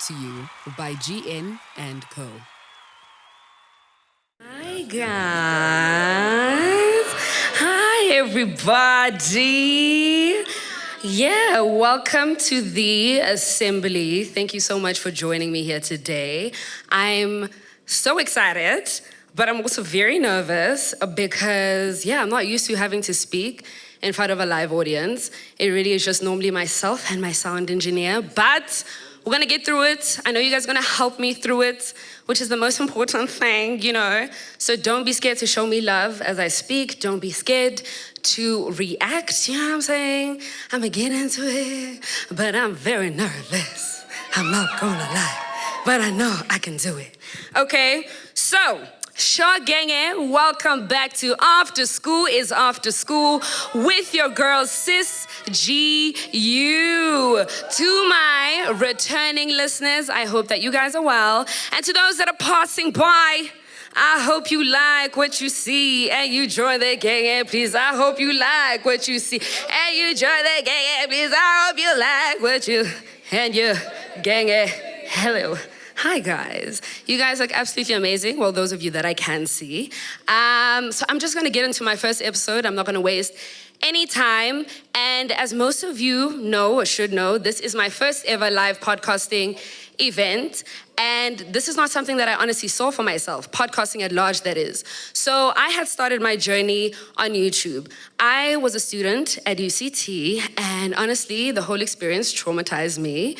to you by GN and Co. Hi guys. Hi everybody. Yeah, welcome to the assembly. Thank you so much for joining me here today. I'm so excited, but I'm also very nervous because, I'm not used to having to speak in front of a live audience. It really is just normally myself and my sound engineer, but we're gonna get through it. I know you guys are gonna help me through it, which is the most important thing, So don't be scared to show me love as I speak. Don't be scared to react, you know what I'm saying? I'm gonna get into it, but I'm very nervous. I'm not gonna lie, but I know I can do it. Okay, so, Sho Genge, welcome back to After School is After School with your girl Sis GU. To my returning listeners, I hope that you guys are well. And to those that are passing by, I hope you like what you see and you join the gang, please. I hope you like what you see and you join the gang, please. I hope you like what you and you gang. Hello. Hi guys. You guys look absolutely amazing. Well, those of you that I can see. So I'm just gonna get into my first episode. I'm not gonna waste any time. And as most of you know or should know, this is my first ever live podcasting event. And this is not something that I honestly saw for myself, podcasting at large, that is. So I had started my journey on YouTube. I was a student at UCT, and honestly, the whole experience traumatized me.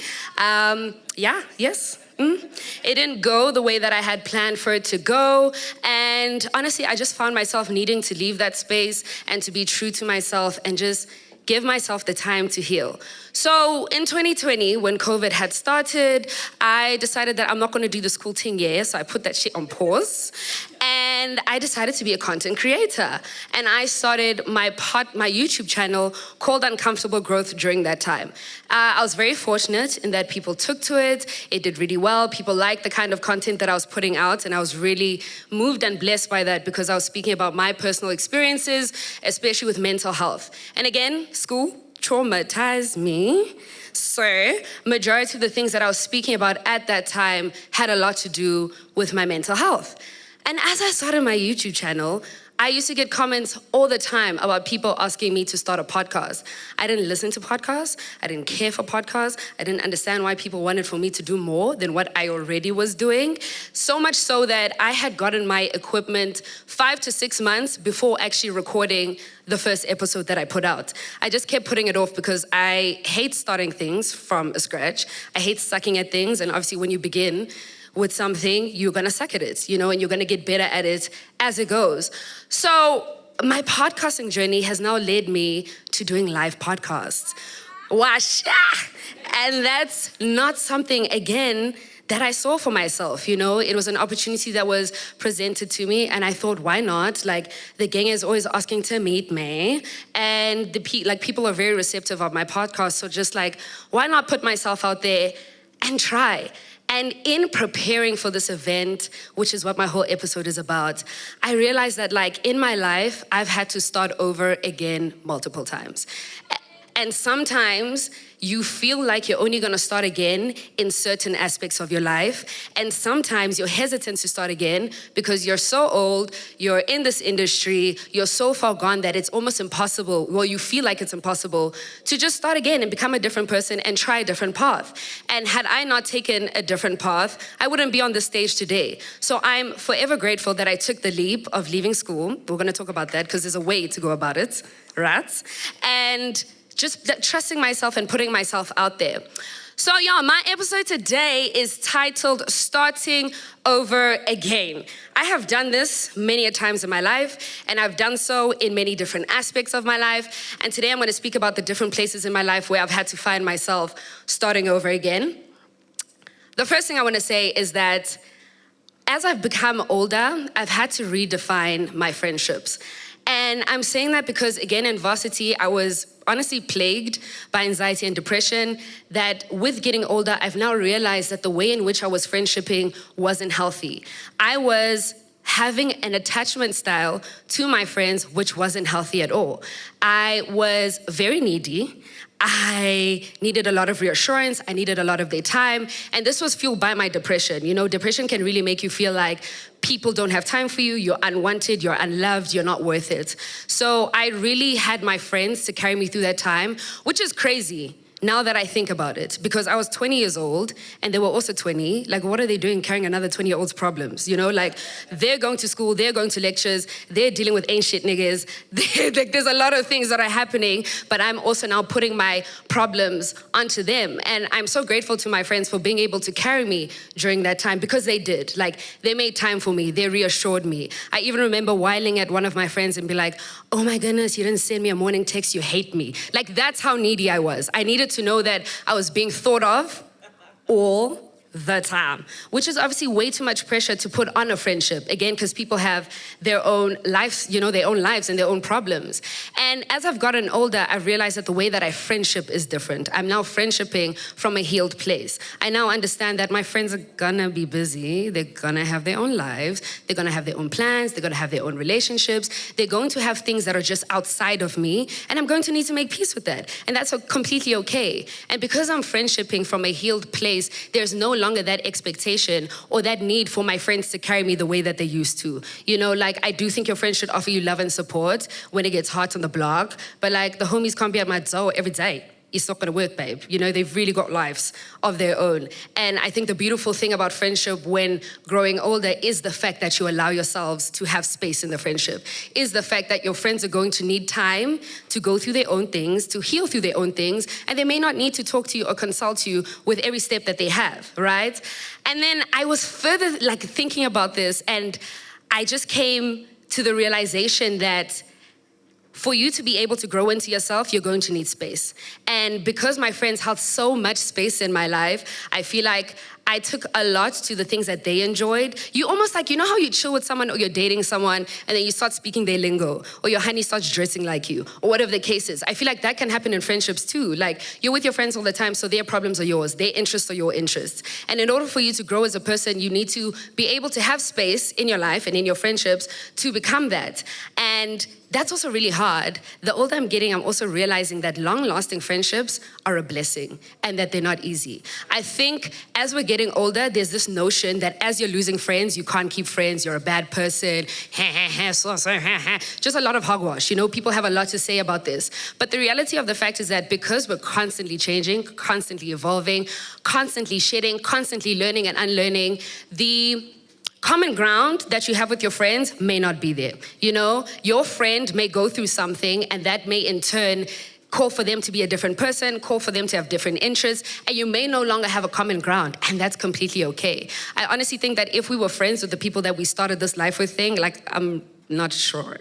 It didn't go the way that I had planned for it to go. And honestly, I just found myself needing to leave that space and to be true to myself and just give myself the time to heal. So in 2020, when COVID had started, I decided that I'm not gonna do the school thing yet, so I put that shit on pause. And I decided to be a content creator. And I started my YouTube channel called Uncomfortable Growth during that time. I was very fortunate in that people took to it. It did really well. People liked the kind of content that I was putting out. And I was really moved and blessed by that because I was speaking about my personal experiences, especially with mental health. And again, school traumatized me. So, majority of the things that I was speaking about at that time had a lot to do with my mental health. And as I started my YouTube channel, I used to get comments all the time about people asking me to start a podcast. I didn't listen to podcasts. I didn't care for podcasts. I didn't understand why people wanted for me to do more than what I already was doing. So much so that I had gotten my equipment 5 to 6 months before actually recording the first episode that I put out. I just kept putting it off because I hate starting things from scratch. I hate sucking at things, and obviously when you begin with something, you're gonna suck at it, and you're gonna get better at it as it goes. So my podcasting journey has now led me to doing live podcasts. Washa! And that's not something, again, that I saw for myself, It was an opportunity that was presented to me, and I thought, why not? Like, the gang is always asking to meet me, and people are very receptive of my podcast, so just why not put myself out there and try? And in preparing for this event, which is what my whole episode is about, I realized that in my life, I've had to start over again multiple times. And sometimes you feel like you're only gonna start again in certain aspects of your life. And sometimes you're hesitant to start again because you're so old, you're in this industry, you're so far gone that it's almost impossible, well, you feel like it's impossible to just start again and become a different person and try a different path. And had I not taken a different path, I wouldn't be on this stage today. So I'm forever grateful that I took the leap of leaving school. We're gonna talk about that because there's a way to go about it, right? And just trusting myself and putting myself out there. So my episode today is titled Starting Over Again. I have done this many a times in my life, and I've done so in many different aspects of my life. And today I'm going to speak about the different places in my life where I've had to find myself starting over again. The first thing I want to say is that as I've become older, I've had to redefine my friendships. And I'm saying that because, again, in varsity, I was honestly plagued by anxiety and depression, that with getting older, I've now realized that the way in which I was friendshipping wasn't healthy. I was having an attachment style to my friends which wasn't healthy at all. I was very needy. I needed a lot of reassurance. I needed a lot of their time. And this was fueled by my depression. You know, depression can really make you feel like people don't have time for you. You're unwanted, you're unloved, you're not worth it. So I really had my friends to carry me through that time, which is crazy now that I think about it, because I was 20 years old and they were also 20. Like, what are they doing carrying another 20-year-old's problems? You know, like, they're going to school, they're going to lectures, they're dealing with ain't shit niggas. Like, there's a lot of things that are happening, but I'm also now putting my problems onto them. And I'm so grateful to my friends for being able to carry me during that time, because they did. Like, they made time for me, they reassured me. I even remember whiling at one of my friends and be like, oh my goodness, you didn't send me a morning text, you hate me. Like, that's how needy I was. I needed to know that I was being thought of all the time, which is obviously way too much pressure to put on a friendship. Again, because people have their own lives, you know, their own lives and their own problems. And as I've gotten older, I've realized that the way that I friendship is different. I'm now friendshipping from a healed place. I now understand that my friends are gonna be busy. They're gonna have their own lives. They're gonna have their own plans. They're gonna have their own relationships. They're going to have things that are just outside of me. And I'm going to need to make peace with that. And that's completely okay. And because I'm friendshipping from a healed place, there's no longer that expectation or that need for my friends to carry me the way that they used to. You know, like, I do think your friends should offer you love and support when it gets hot on the block, but like, the homies can't be at my door every day. It's not gonna work, babe. You know, they've really got lives of their own. And I think the beautiful thing about friendship when growing older is the fact that you allow yourselves to have space in the friendship, is the fact that your friends are going to need time to go through their own things, to heal through their own things, and they may not need to talk to you or consult you with every step that they have, right? And then I was further like thinking about this, and I just came to the realization that for you to be able to grow into yourself, you're going to need space. And because my friends held so much space in my life, I feel like I took a lot to the things that they enjoyed. You almost like, you know how you chill with someone or you're dating someone and then you start speaking their lingo, or your honey starts dressing like you, or whatever the case is. I feel like that can happen in friendships too. Like, you're with your friends all the time, so their problems are yours, their interests are your interests. And in order for you to grow as a person, you need to be able to have space in your life and in your friendships to become that. And that's also really hard. The older I'm getting, I'm also realizing that long-lasting friendships are a blessing and that they're not easy. I think as we're getting older, there's this notion that as you're losing friends, you can't keep friends, you're a bad person, just a lot of hogwash. You know, people have a lot to say about this. But the reality of the fact is that because we're constantly changing, constantly evolving, constantly shedding, constantly learning and unlearning, the common ground that you have with your friends may not be there. You know, your friend may go through something and that may in turn call for them to be a different person, call for them to have different interests, and you may no longer have a common ground, and that's completely okay. I honestly think that if we were friends with the people that we started this life with thing, like, I'm not sure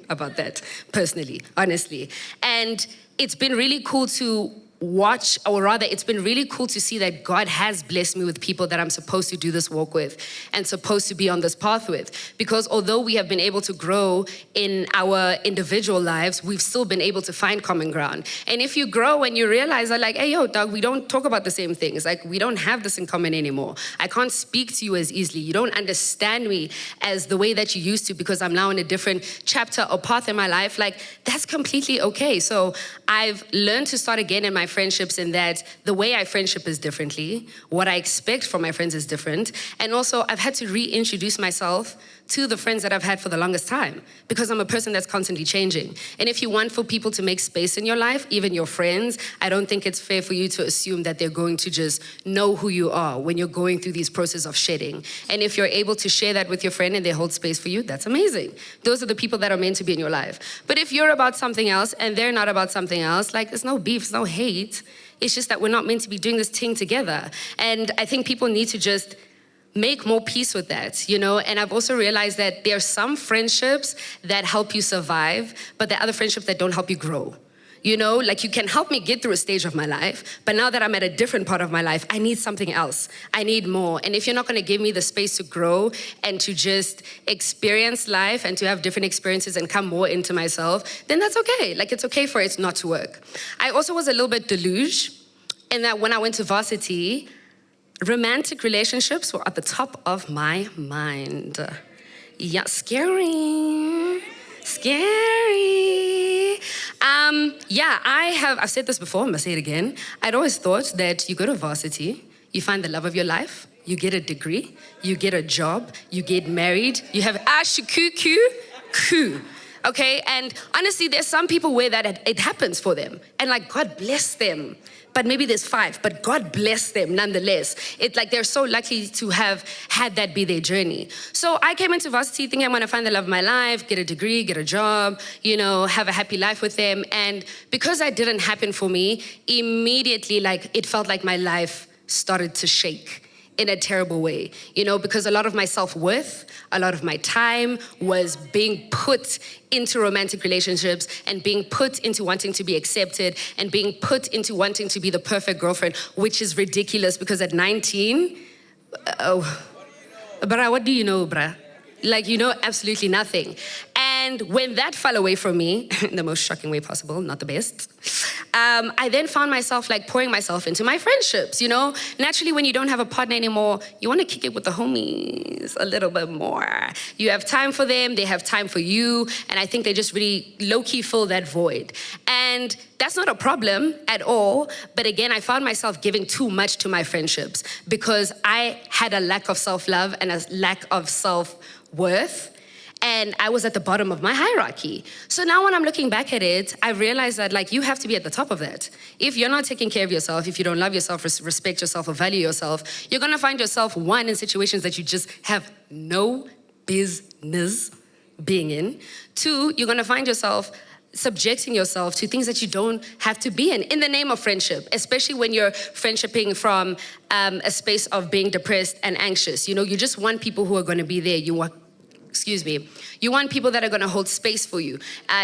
about that personally, honestly. And it's been really cool to watch, or rather, it's been really cool to see that God has blessed me with people that I'm supposed to do this walk with and supposed to be on this path with. Because although we have been able to grow in our individual lives, we've still been able to find common ground. And if you grow and you realize that, like, hey, yo, dog, we don't talk about the same things. Like, we don't have this in common anymore. I can't speak to you as easily. You don't understand me as the way that you used to because I'm now in a different chapter or path in my life. Like, that's completely okay. So I've learned to start again in my friendships in that the way I friendship is differently, what I expect from my friends is different, and also I've had to reintroduce myself to the friends that I've had for the longest time because I'm a person that's constantly changing. And if you want for people to make space in your life, even your friends, I don't think it's fair for you to assume that they're going to just know who you are when you're going through these process of shedding. And if you're able to share that with your friend and they hold space for you, that's amazing. Those are the people that are meant to be in your life. But if you're about something else and they're not about something else, like, there's no beef, there's no hate. It's just that we're not meant to be doing this thing together. And I think people need to just make more peace with that, you know? And I've also realized that there are some friendships that help you survive, but there are other friendships that don't help you grow. You know, like, you can help me get through a stage of my life, but now that I'm at a different part of my life, I need something else. I need more. And if you're not gonna give me the space to grow and to just experience life and to have different experiences and come more into myself, then that's okay. Like, it's okay for it not to work. I also was a little bit deluge in that when I went to varsity, romantic relationships were at the top of my mind. Yeah, scary. I've said this before, I'm gonna say it again. I'd always thought that you go to varsity, you find the love of your life, you get a degree, you get a job, you get married, you have okay? And honestly, there's some people where that it happens for them. And like, God bless them. But maybe there's 5, but God bless them nonetheless. It's like they're so lucky to have had that be their journey. So I came into varsity thinking I'm gonna find the love of my life, get a degree, get a job, have a happy life with them. And because that didn't happen for me, immediately it felt like my life started to shake in a terrible way, because a lot of my self-worth, a lot of my time was being put into romantic relationships and being put into wanting to be accepted and being put into wanting to be the perfect girlfriend, which is ridiculous because at 19, bruh, what do you know, bruh? Absolutely nothing. And when that fell away from me, in the most shocking way possible, not the best, I then found myself pouring myself into my friendships, Naturally, when you don't have a partner anymore, you want to kick it with the homies a little bit more. You have time for them, they have time for you, and I think they just really low-key fill that void. And that's not a problem at all, but again, I found myself giving too much to my friendships because I had a lack of self-love and a lack of self-worth. And I was at the bottom of my hierarchy. So now when I'm looking back at it, I realized that you have to be at the top of that. If you're not taking care of yourself, if you don't love yourself, respect yourself, or value yourself, you're gonna find yourself, 1, in situations that you just have no business being in. 2, you're gonna find yourself subjecting yourself to things that you don't have to be in the name of friendship, especially when you're friendshipping from a space of being depressed and anxious. You just want people who are gonna be there. You want people that are gonna hold space for you,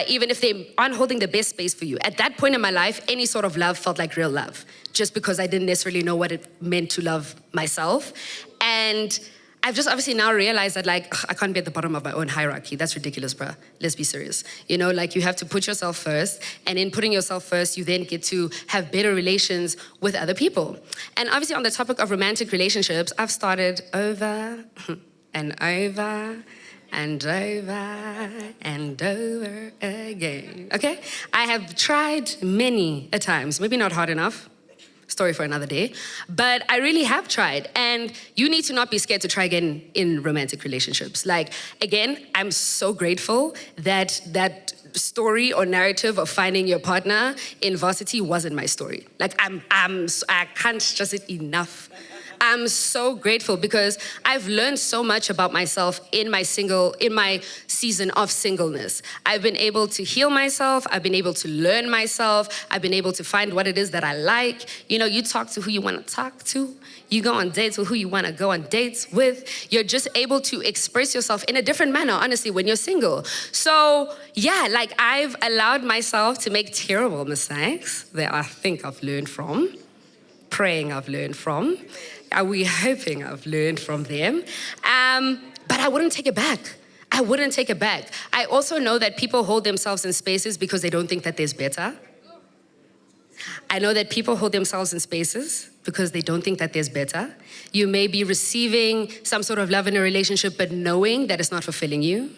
even if they aren't holding the best space for you. At that point in my life, any sort of love felt like real love, just because I didn't necessarily know what it meant to love myself. And I've just obviously now realized that I can't be at the bottom of my own hierarchy. That's ridiculous, bruh. Let's be serious. You have to put yourself first, and in putting yourself first, you then get to have better relations with other people. And obviously on the topic of romantic relationships, I've started over and over and over and over again, okay? I have tried many a times, maybe not hard enough, story for another day, but I really have tried. And you need to not be scared to try again in romantic relationships. Again, I'm so grateful that that story or narrative of finding your partner in varsity wasn't my story. I can't stress it enough. I'm so grateful because I've learned so much about myself in my season of singleness. I've been able to heal myself. I've been able to learn myself. I've been able to find what it is that I like. You talk to who you want to talk to. You go on dates with who you want to go on dates with. You're just able to express yourself in a different manner, honestly, when you're single. So yeah, I've allowed myself to make terrible mistakes that I think I've learned from, praying I've learned from. Are we hoping I've learned from them? But I wouldn't take it back. I wouldn't take it back. I also know that people hold themselves in spaces because they don't think that there's better. I know that people hold themselves in spaces because they don't think that there's better. You may be receiving some sort of love in a relationship, but knowing that it's not fulfilling you,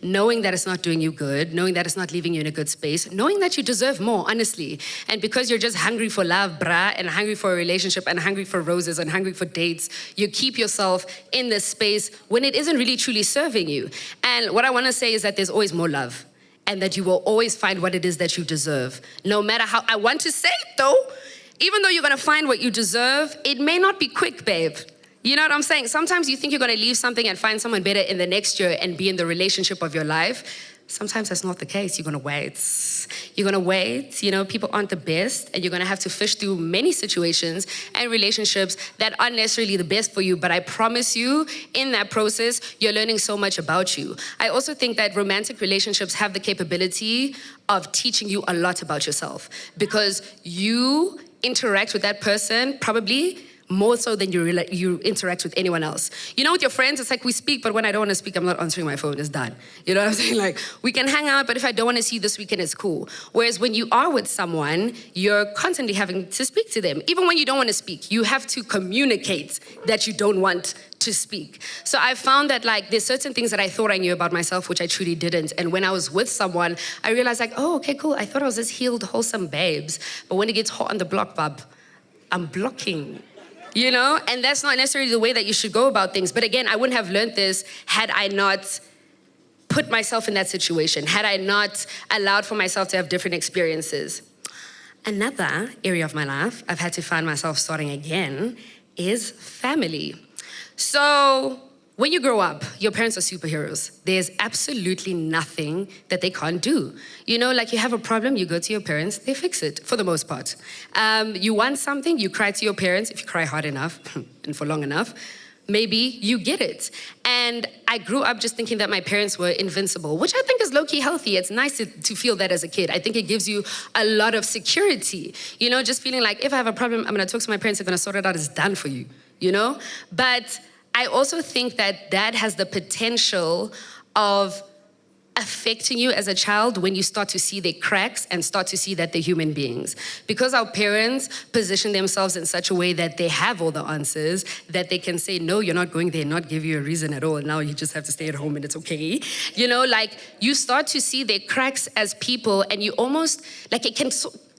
knowing that it's not doing you good, knowing that it's not leaving you in a good space, knowing that you deserve more, honestly. And because you're just hungry for love, brah, and hungry for a relationship, and hungry for roses, and hungry for dates, you keep yourself in this space when it isn't really truly serving you. And what I want to say is that there's always more love, and that you will always find what it is that you deserve. No matter how, I want to say it though, even though you're gonna find what you deserve, it may not be quick, babe. You know what I'm saying? Sometimes you think you're gonna leave something and find someone better in the next year and be in the relationship of your life. Sometimes that's not the case. You're gonna wait. You're gonna wait. People aren't the best, and you're gonna have to fish through many situations and relationships that aren't necessarily the best for you. But I promise you, in that process, you're learning so much about you. I also think that romantic relationships have the capability of teaching you a lot about yourself, because you interact with that person probably more so than you interact with anyone else. You know, with your friends, it's like we speak, but when I don't want to speak, I'm not answering my phone, it's done. You know what I'm saying? Like, we can hang out, but if I don't want to see you this weekend, it's cool. Whereas when you are with someone, you're constantly having to speak to them. Even when you don't want to speak, you have to communicate that you don't want to speak. So I found that like there's certain things that I thought I knew about myself, which I truly didn't. And when I was with someone, I realized like, oh, okay, cool. I thought I was this healed, wholesome babes. But when it gets hot on the block, bub, I'm blocking. You know, and that's not necessarily the way that you should go about things. But again, I wouldn't have learned this had I not put myself in that situation, had I not allowed for myself to have different experiences. Another area of my life I've had to find myself starting again is family. So when you grow up, your parents are superheroes. There's absolutely nothing that they can't do. You know, like you have a problem, you go to your parents, they fix it for the most part. You want something, you cry to your parents. If you cry hard enough and for long enough, maybe you get it. And I grew up just thinking that my parents were invincible, which I think is low-key healthy. It's nice to feel that as a kid. I think it gives you a lot of security. You know, just feeling like if I have a problem, I'm gonna talk to my parents, they're gonna sort it out, it's done for you, you know? But I also think that has the potential of affecting you as a child when you start to see their cracks and start to see that they're human beings. Because our parents position themselves in such a way that they have all the answers, that they can say, no, you're not going there, not give you a reason at all. Now you just have to stay at home and it's okay. You know, like you start to see their cracks as people and you almost, like it can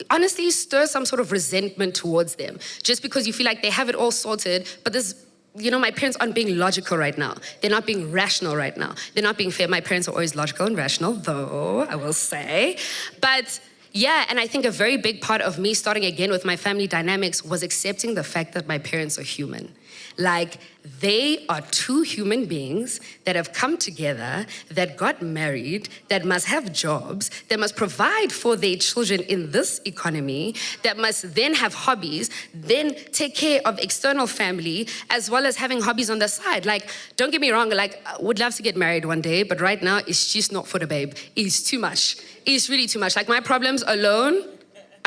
honestly stir some sort of resentment towards them just because you feel like they have it all sorted, but there's, you know, my parents aren't being logical right now. They're not being rational right now. They're not being fair. My parents are always logical and rational, though, I will say. But yeah, and I think a very big part of me starting again with my family dynamics was accepting the fact that my parents are human. Like, they are two human beings that have come together, that got married, that must have jobs, that must provide for their children in this economy, that must then have hobbies, then take care of external family, as well as having hobbies on the side. Like, don't get me wrong, like, I would love to get married one day, but right now, it's just not for the babe. It's too much. It's really too much. Like, my problems alone,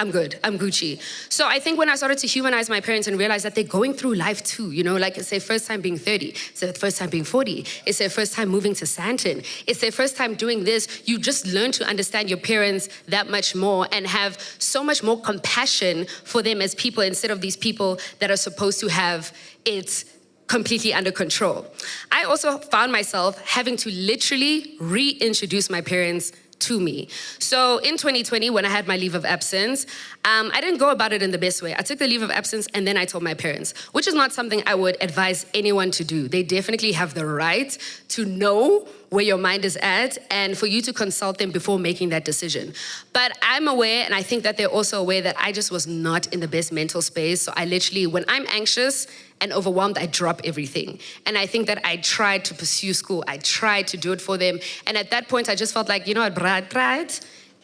I'm good, I'm Gucci. So I think when I started to humanize my parents and realize that they're going through life too, you know, like it's their first time being 30, it's their first time being 40, it's their first time moving to Sandton, it's their first time doing this, you just learn to understand your parents that much more and have so much more compassion for them as people instead of these people that are supposed to have it completely under control. I also found myself having to literally reintroduce my parents to me. So in 2020, when I had my leave of absence, I didn't go about it in the best way. I took the leave of absence and then I told my parents, which is not something I would advise anyone to do. They definitely have the right to know where your mind is at and for you to consult them before making that decision. But I'm aware, and I think that they're also aware that I just was not in the best mental space. So I literally, when I'm anxious and overwhelmed, I drop everything. And I think that I tried to pursue school. I tried to do it for them. And at that point, I just felt like, you know what, pride,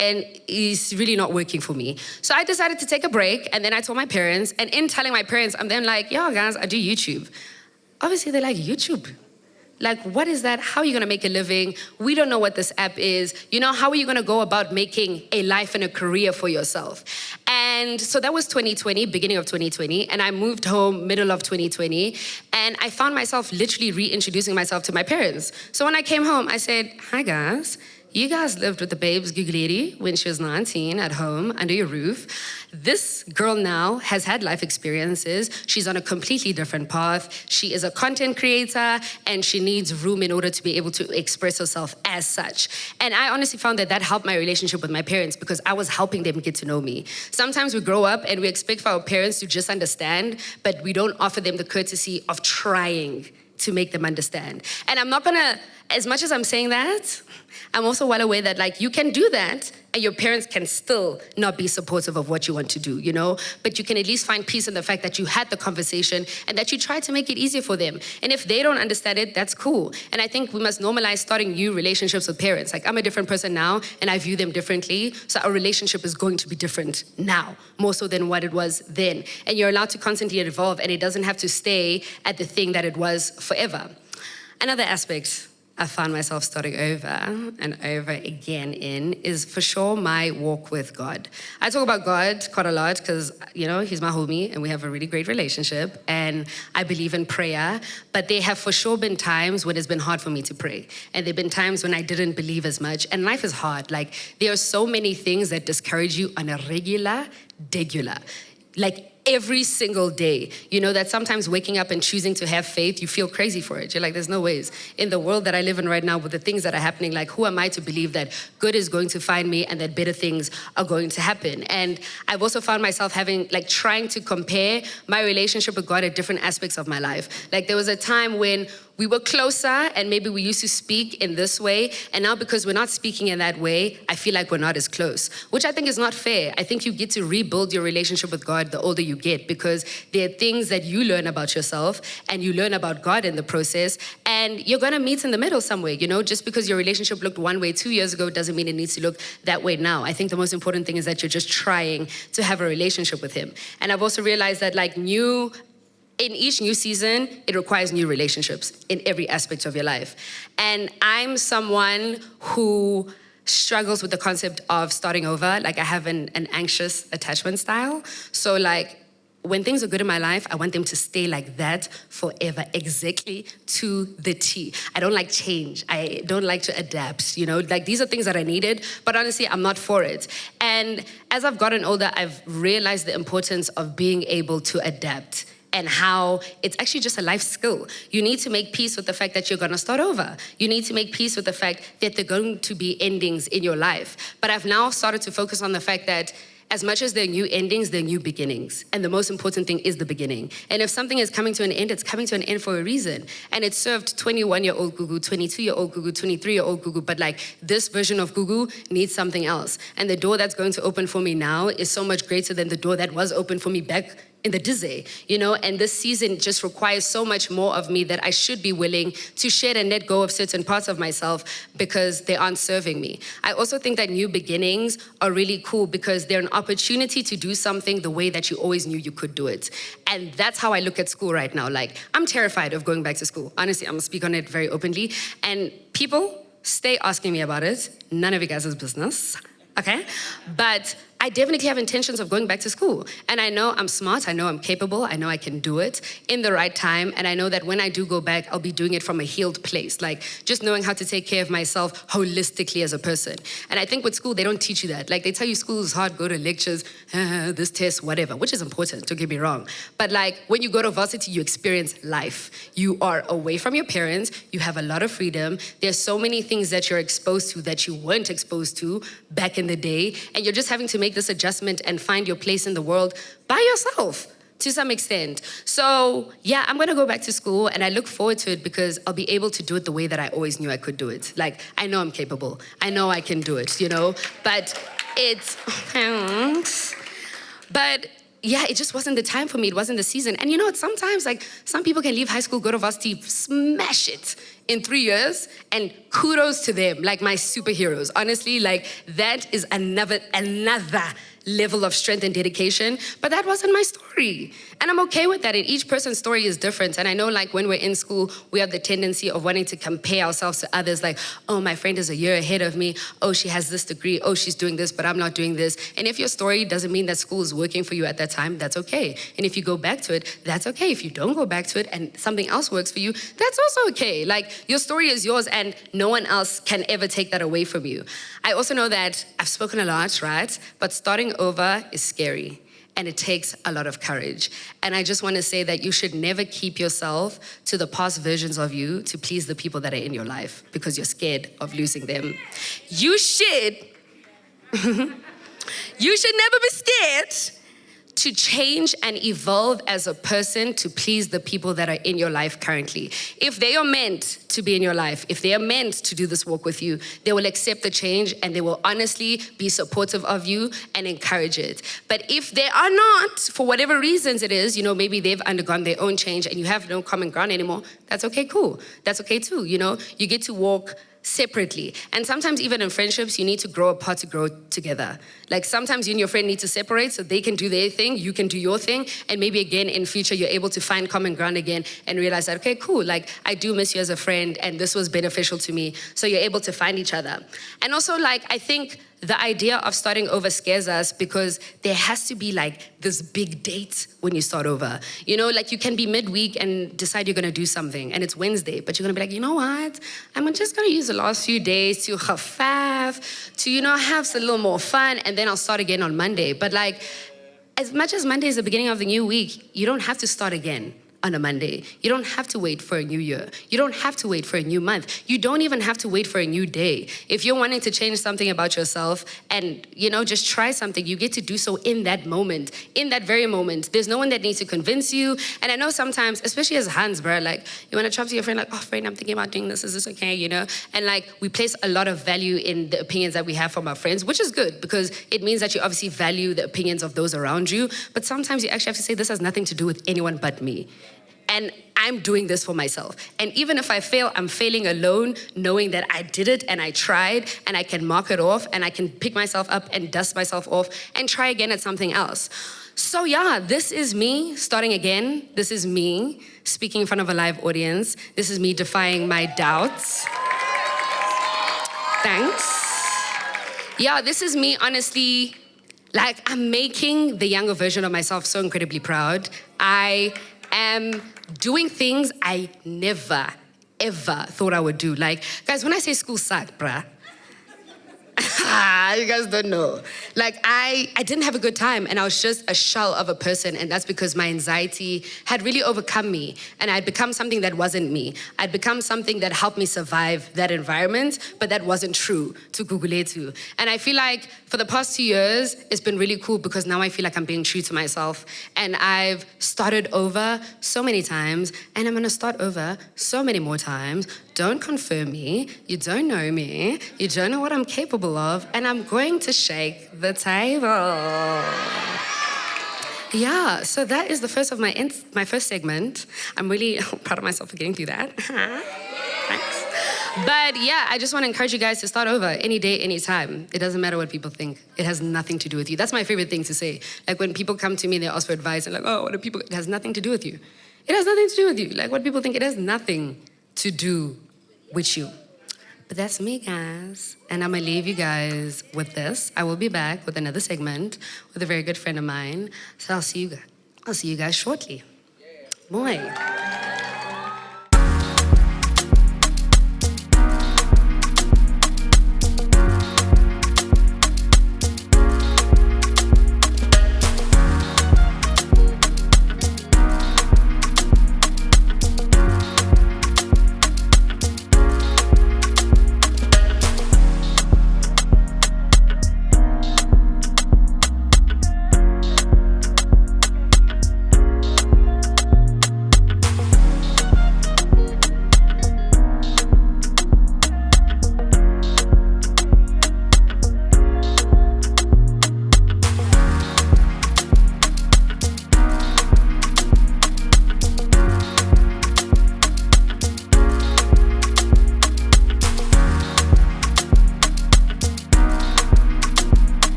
and it's really not working for me. So I decided to take a break, and then I told my parents, and in telling my parents, I'm then like, yo guys, I do YouTube. Obviously, they're like, YouTube? Like, what is that? How are you gonna make a living? We don't know what this app is. You know, how are you gonna go about making a life and a career for yourself? And so that was 2020, beginning of 2020, and I moved home middle of 2020, and I found myself literally reintroducing myself to my parents. So when I came home, I said, hi guys, you guys lived with the babes Google lady when she was 19 at home under your roof. This girl now has had life experiences. She's on a completely different path. She is a content creator and she needs room in order to be able to express herself as such. And I honestly found that helped my relationship with my parents because I was helping them get to know me. Sometimes we grow up and we expect for our parents to just understand, but we don't offer them the courtesy of trying to make them understand. And I'm not gonna, as much as I'm saying that, I'm also well aware that like you can do that and your parents can still not be supportive of what you want to do, you know? But you can at least find peace in the fact that you had the conversation and that you tried to make it easier for them. And if they don't understand it, that's cool. And I think we must normalize starting new relationships with parents. Like I'm a different person now and I view them differently. So our relationship is going to be different now, more so than what it was then. And you're allowed to constantly evolve and it doesn't have to stay at the thing that it was forever. Another aspect I found myself starting over and over again in is for sure my walk with God. I talk about God quite a lot because, he's my homie and we have a really great relationship and I believe in prayer, but there have for sure been times when it's been hard for me to pray. And there have been times when I didn't believe as much and life is hard. Like there are so many things that discourage you on a regular. Like every single day, that sometimes waking up and choosing to have faith, you feel crazy for it. You're like, there's no ways. In the world that I live in right now with the things that are happening, like who am I to believe that good is going to find me and that better things are going to happen? And I've also found myself trying to compare my relationship with God at different aspects of my life. Like there was a time when we were closer and maybe we used to speak in this way. And now because we're not speaking in that way, I feel like we're not as close, which I think is not fair. I think you get to rebuild your relationship with God the older you get because there are things that you learn about yourself and you learn about God in the process and you're gonna meet in the middle somewhere, just because your relationship looked one way 2 years ago doesn't mean it needs to look that way now. I think the most important thing is that you're just trying to have a relationship with Him. And I've also realized that in each new season, it requires new relationships in every aspect of your life. And I'm someone who struggles with the concept of starting over. Like I have an anxious attachment style. So when things are good in my life, I want them to stay like that forever, exactly to the T. I don't like change. I don't like to adapt, these are things that I needed, but honestly, I'm not for it. And as I've gotten older, I've realized the importance of being able to adapt and how it's actually just a life skill. You need to make peace with the fact that you're gonna start over. You need to make peace with the fact that there are going to be endings in your life. But I've now started to focus on the fact that as much as there are new endings, there are new beginnings. And the most important thing is the beginning. And if something is coming to an end, it's coming to an end for a reason. And it served 21-year-old Gugu, 22-year-old Gugu, 23-year-old Gugu, but this version of Gugu needs something else. And the door that's going to open for me now is so much greater than the door that was open for me back in the dizzy, and this season just requires so much more of me that I should be willing to shed and let go of certain parts of myself because they aren't serving me. I also think that new beginnings are really cool because they're an opportunity to do something the way that you always knew you could do it. And that's how I look at school right now. I'm terrified of going back to school. Honestly, I'm gonna speak on it very openly. And people stay asking me about it. None of you guys' business, okay? But I definitely have intentions of going back to school. And I know I'm smart, I know I'm capable, I know I can do it in the right time. And I know that when I do go back, I'll be doing it from a healed place. Just knowing how to take care of myself holistically as a person. And I think with school, they don't teach you that. They tell you school is hard, go to lectures, this test, whatever, which is important, don't get me wrong. But when you go to varsity, you experience life. You are away from your parents, you have a lot of freedom. There's so many things that you're exposed to that you weren't exposed to back in the day. And you're just having to make this adjustment and find your place in the world by yourself to some extent. So yeah, I'm gonna go back to school and I look forward to it because I'll be able to do it the way that I always knew I could do it. I know I'm capable. I know I can do it, but it's, but yeah, it just wasn't the time for me. It wasn't the season. And sometimes some people can leave high school, go to varsity, smash it in 3 years, and kudos to them, my superheroes. Honestly, that is another level of strength and dedication, but that wasn't my story. And I'm okay with that. And each person's story is different. And I know when we're in school, we have the tendency of wanting to compare ourselves to others. Oh, my friend is a year ahead of me. Oh, she has this degree. Oh, she's doing this, but I'm not doing this. And if your story doesn't mean that school is working for you at that time, that's okay. And if you go back to it, that's okay. If you don't go back to it and something else works for you, that's also okay. Your story is yours and no one else can ever take that away from you. I also know that I've spoken a lot, right? But starting over is scary and it takes a lot of courage. And I just want to say that you should never keep yourself to the past versions of you to please the people that are in your life because you're scared of losing them. You should never be scared to change and evolve as a person to please the people that are in your life currently. If they are meant to be in your life, if they are meant to do this walk with you, they will accept the change and they will honestly be supportive of you and encourage it. But if they are not, for whatever reasons it is, maybe they've undergone their own change and you have no common ground anymore, that's okay, cool. That's okay too, You get to walk separately. And sometimes even in friendships, you need to grow apart to grow together. Like sometimes you and your friend need to separate so they can do their thing, you can do your thing, and maybe again in future you're able to find common ground again and realize that, okay, cool, like I do miss you as a friend and this was beneficial to me. So you're able to find each other. And also like, I think the idea of starting over scares us because there has to be like this big date when you start over. You know, like you can be midweek and decide you're gonna do something and it's Wednesday, but you're gonna be like, you know what? I'm just gonna use the last few days to khafaf, to, you know, have a little more fun, and then I'll start again on Monday. But like, as much as Monday is the beginning of the new week, you don't have to start again on a Monday. You don't have to wait for a new year. You don't have to wait for a new month. You don't even have to wait for a new day. If you're wanting to change something about yourself and, you know, just try something, you get to do so in that moment, in that very moment. There's no one that needs to convince you. And I know sometimes, especially as Hans, bro, like you want to talk to your friend like, oh, friend, I'm thinking about doing this. Is this okay? You know? And like we place a lot of value in the opinions that we have from our friends, which is good because it means that you obviously value the opinions of those around you. But sometimes you actually have to say, this has nothing to do with anyone but me. And I'm doing this for myself. And even if I fail, I'm failing alone, knowing that I did it and I tried and I can mark it off and I can pick myself up and dust myself off and try again at something else. So yeah, this is me starting again. This is me speaking in front of a live audience. This is me defying my doubts. Thanks. Yeah, this is me honestly, like I'm making the younger version of myself so incredibly proud. I am doing things I never, ever thought I would do. Like, guys, when I say school sucked, bruh, you guys don't know. Like, I didn't have a good time and I was just a shell of a person, and that's because my anxiety had really overcome me and I'd become something that wasn't me. I'd become something that helped me survive that environment, but that wasn't true to Guguletu. And I feel like for the past 2 years, it's been really cool because now I feel like I'm being true to myself and I've started over so many times and I'm gonna start over so many more times. Don't confirm me, you don't know me, you don't know what I'm capable of, and I'm going to shake the table. Yeah, so that is the first of my first segment. I'm really proud of myself for getting through that. Thanks. But yeah, I just want to encourage you guys to start over any day, any time. It doesn't matter what people think. It has nothing to do with you. That's my favorite thing to say. Like when people come to me and they ask for advice and like, oh, what do people, it has nothing to do with you. It has nothing to do with you. Like what people think, it has nothing to do with you. But that's me, guys. And I'm gonna leave you guys with this. I will be back with another segment with a very good friend of mine. So I'll see you guys shortly. Boy.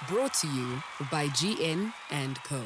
Brought to you by GN and Co.